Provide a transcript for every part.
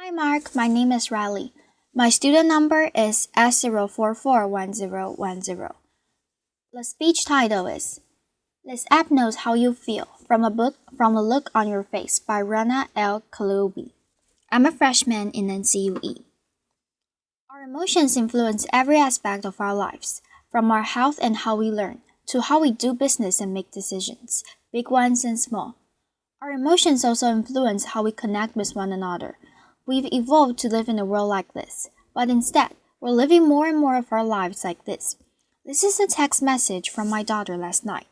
Hi Mark, my name is Riley. My student number is S0441010. The speech title is This App Knows How You Feel from a book From the Look on Your Face by Rana Kaliouby. I'm a freshman in NCUE. Our emotions influence every aspect of our lives, from our health and how we learn, to how we do business and make decisions, big ones and small. Our emotions also influence how we connect with one another. We've evolved to live in a world like this, but instead, we're living more and more of our lives like this. This is a text message from my daughter last night.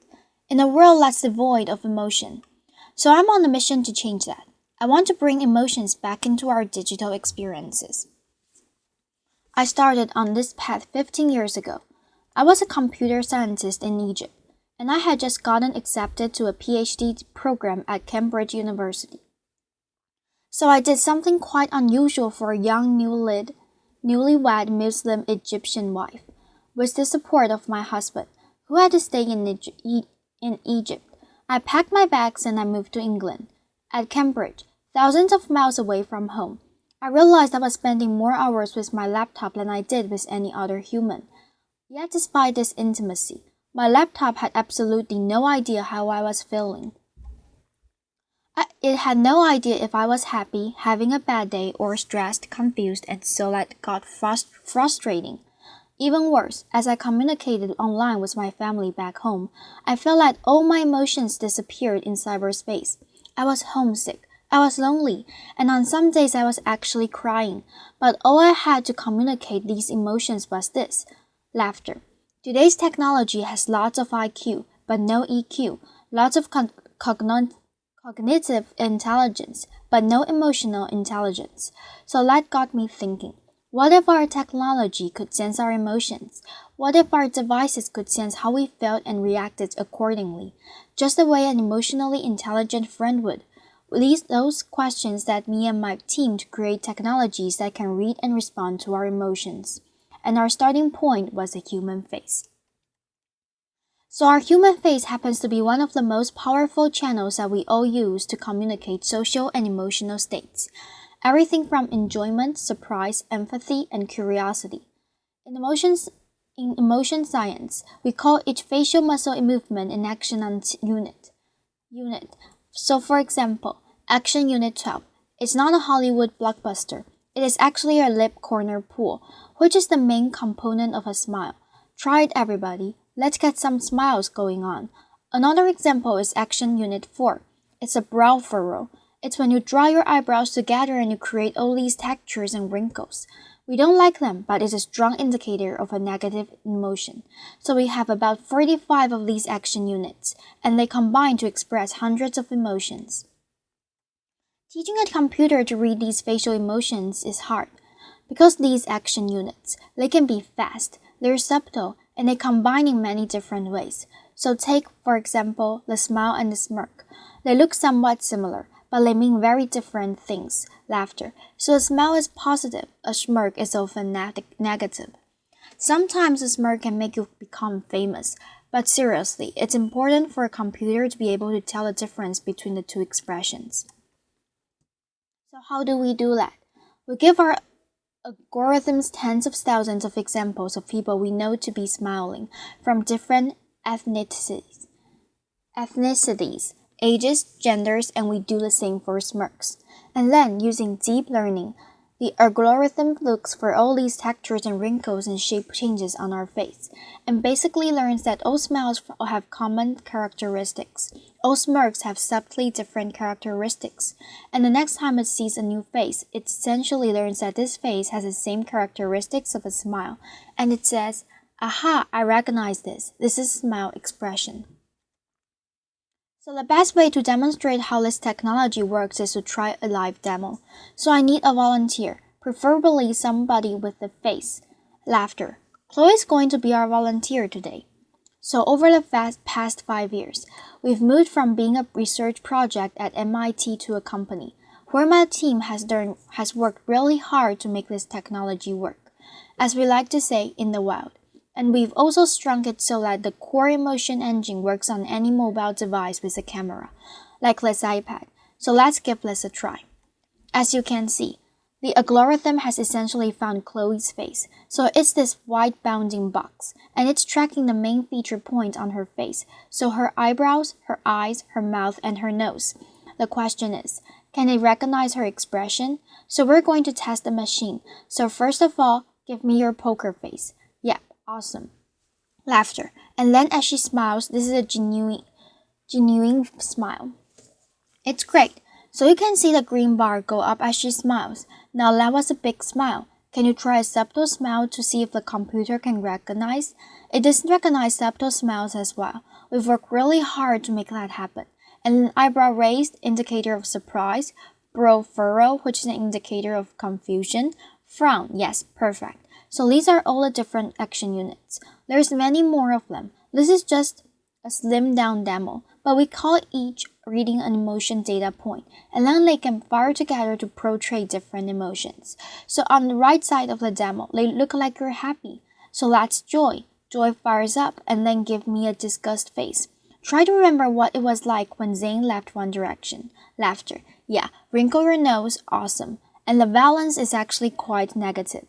In a world that's devoid of emotion. So I'm on a mission to change that. I want to bring emotions back into our digital experiences. I started on this path 15 years ago. I was a computer scientist in Egypt, and I had just gotten accepted to a PhD program at Cambridge University. So I did something quite unusual for a young newlywed Muslim Egyptian wife, with the support of my husband, who had to stay in Egypt. I packed my bags and I moved to England. At Cambridge, thousands of miles away from home, I realized I was spending more hours with my laptop than I did with any other human. Yet despite this intimacy, my laptop had absolutely no idea how I was feeling. It had no idea if I was happy, having a bad day, or stressed, confused, and so that got frustrating. Even worse, as I communicated online with my family back home, I felt like all my emotions disappeared in cyberspace. I was homesick, I was lonely, and on some days I was actually crying, but all I had to communicate these emotions was this: laughter. Today's technology has lots of IQ, but no EQ, lots of cognitive intelligence, but no emotional intelligence. So that got me thinking. What if our technology could sense our emotions? What if our devices could sense how we felt and reacted accordingly, just the way an emotionally intelligent friend would? Those questions that me and my team to create technologies that can read and respond to our emotions. And our starting point was a human face. So our human face happens to be one of the most powerful channels that we all use to communicate social and emotional states. Everything from enjoyment, surprise, empathy, and curiosity. In emotion science, we call each facial muscle movement an action unit. So for example, action unit 12. It's not a Hollywood blockbuster. It is actually a lip corner pull, which is the main component of a smile. Try it, everybody. Let's get some smiles going on. Another example is action unit 4. It's a brow furrow. It's when you draw your eyebrows together and you create all these textures and wrinkles. We don't like them, but it's a strong indicator of a negative emotion. So we have about 45 of these action units, and they combine to express hundreds of emotions. Teaching a computer to read these facial emotions is hard, because these action units, they can be fast, they're subtle, and they combine in many different ways. So take, for example, the smile and the smirk. They look somewhat similar, but they mean very different things. Laughter. So a smile is positive, a smirk is often negative. Sometimes a smirk can make you become famous, but seriously, it's important for a computer to be able to tell the difference between the two expressions. So how do we do that? We give our algorithms tens of thousands of examples of people we know to be smiling from different ethnicities, ages, genders, and we do the same for smirks. And then, using deep learning, the algorithm looks for all these textures and wrinkles and shape changes on our face, and basically learns that all smiles have common characteristics. All smirks have subtly different characteristics, and the next time it sees a new face, it essentially learns that this face has the same characteristics of a smile, and it says, "Aha, I recognize this. This is a smile expression." So the best way to demonstrate how this technology works is to try a live demo. So I need a volunteer, preferably somebody with a face. Laughter. Chloe's going to be our volunteer today. So over the past 5 years, we've moved from being a research project at MIT to a company, where my team has worked really hard to make this technology work, as we like to say, in the wild. And we've also shrunk it so that the core emotion engine works on any mobile device with a camera, like this iPad. So let's give this a try. As you can see, The algorithm has essentially found Chloe's face, so it's this white bounding box, and it's tracking the main feature point on her face, so her eyebrows, her eyes, her mouth, and her nose. The question is, can it recognize her expression? So we're going to test the machine. So first of all, give me your poker face. Yep, awesome. Laughter. And then as she smiles, this is a genuine smile. It's great. So you can see the green bar go up as she smiles. Now that was a big smile. Can you try a subtle smile to see if the computer can recognize? It doesn't recognize subtle smiles as well. We've worked really hard to make that happen. And an eyebrow raised, indicator of surprise. Brow furrow, which is an indicator of confusion. Frown, yes, perfect. So these are all the different action units. There's many more of them. This is just a slimmed down demo, but we call each reading an emotion data point, and then they can fire together to portray different emotions. So on the right side of the demo, they look like you're happy. So that's joy. Joy fires up and then give me a disgust face. Try to remember what it was like when Zayn left One Direction. Laughter. Yeah, wrinkle your nose, awesome. And the balance is actually quite negative.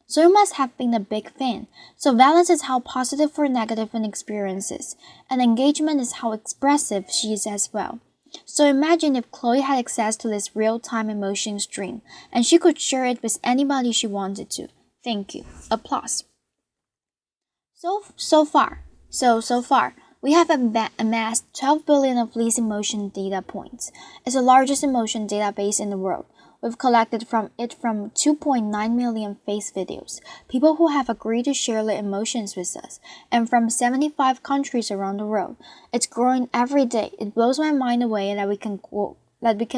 So you must have been a big fan. So balance is how positive or negative an experience is, and engagement is how expressive she is as well. So imagine if Chloe had access to this real-time emotion stream, and she could share it with anybody she wanted to. Thank you. Applause. So far, we have amassed 12 billion of these emotion data points. It's the largest emotion database in the world. We've collected from 2.9 million face videos, people who have agreed to share their emotions with us, and from 75 countries around the world. It's growing every day. It blows my mind away that we can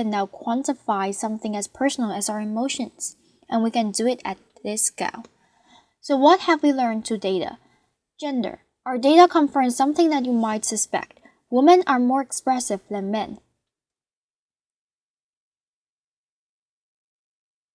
now quantify something as personal as our emotions, and we can do it at this scale. So what have we learned to data? Gender. Our data confirms something that you might suspect. Women are more expressive than men.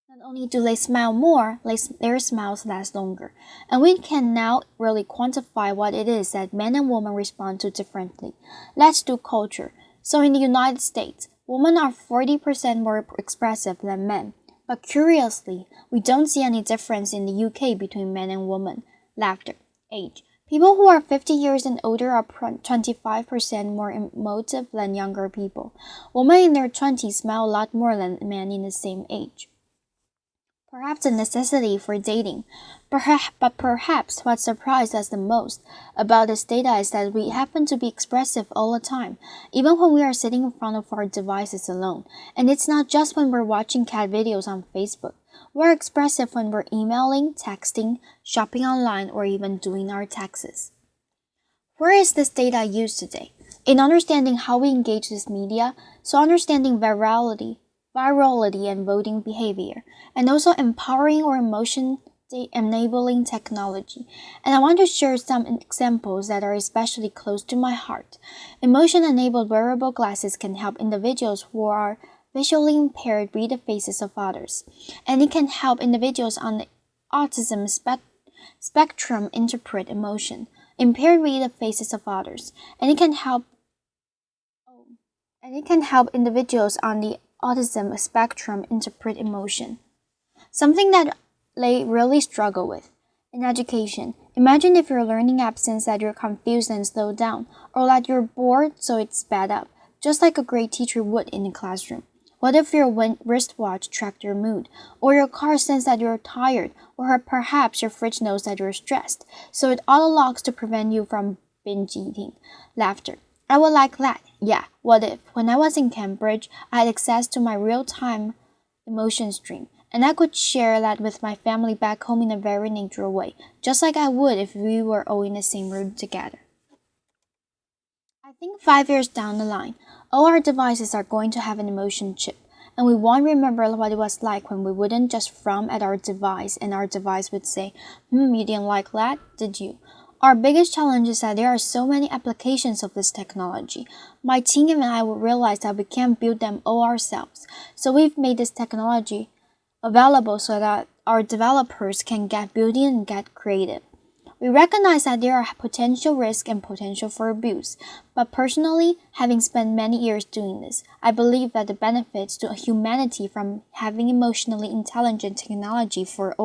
Not only do they smile more, their smiles last longer. And we can now really quantify what it is that men and women respond to differently. Let's do culture. So in the United States, women are 40% more expressive than men. But curiously, we don't see any difference in the UK between men and women. Laughter. Age. People who are 50 years and older are 25% more emotive than younger people. Women in their 20s smile a lot more than men in the same age. Perhaps a necessity for dating. But perhaps what surprised us the most about this data is that we happen to be expressive all the time, even when we are sitting in front of our devices alone. And it's not just when we're watching cat videos on Facebook. We're expressive when we're emailing, texting, shopping online, or even doing our taxes. Where is this data used today? In understanding how we engage this media, so understanding virality and voting behavior, and also empowering or emotion-enabling technology. And I want to share some examples that are especially close to my heart. Emotion-enabled wearable glasses can help individuals who are visually impaired read the faces of others, and it can help individuals on the autism spectrum interpret emotion. Impaired read the faces of others, and it can help individuals on the autism spectrum interpret emotion. Something that they really struggle with. In education, imagine if your learning app senses that you're confused and slow down, or that you're bored so it's sped up, just like a great teacher would in a classroom. What if your wristwatch tracked your mood, or your car senses that you're tired, or perhaps your fridge knows that you're stressed, so it auto-locks to prevent you from binge eating? Laughter. I would like that. Yeah, what if, when I was in Cambridge, I had access to my real-time emotion stream, and I could share that with my family back home in a very natural way, just like I would if we were all in the same room together. I think 5 years down the line, all our devices are going to have an emotion chip, and we won't remember what it was like when we wouldn't just frown at our device and our device would say, you didn't like that, did you? Our biggest challenge is that there are so many applications of this technology. My team and I will realize that we can't build them all ourselves, so we've made this technology available so that our developers can get building and get creative. We recognize that there are potential risks and potential for abuse, but personally, having spent many years doing this, I believe that the benefits to humanity from having emotionally intelligent technology far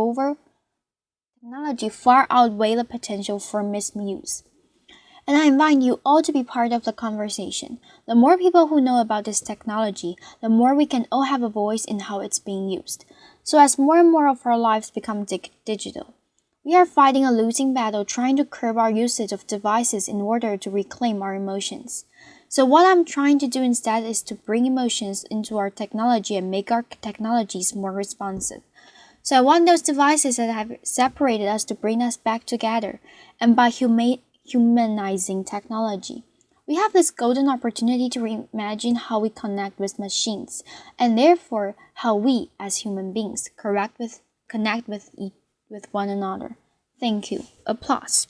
outweigh the potential for misuse. And I invite you all to be part of the conversation. The more people who know about this technology, the more we can all have a voice in how it's being used. So as more and more of our lives become digital, we are fighting a losing battle trying to curb our usage of devices in order to reclaim our emotions. So what I'm trying to do instead is to bring emotions into our technology and make our technologies more responsive. So I want those devices that have separated us to bring us back together, and by humanizing technology, we have this golden opportunity to reimagine how we connect with machines, and therefore how we, as human beings, connect with one another. Thank you. Applause.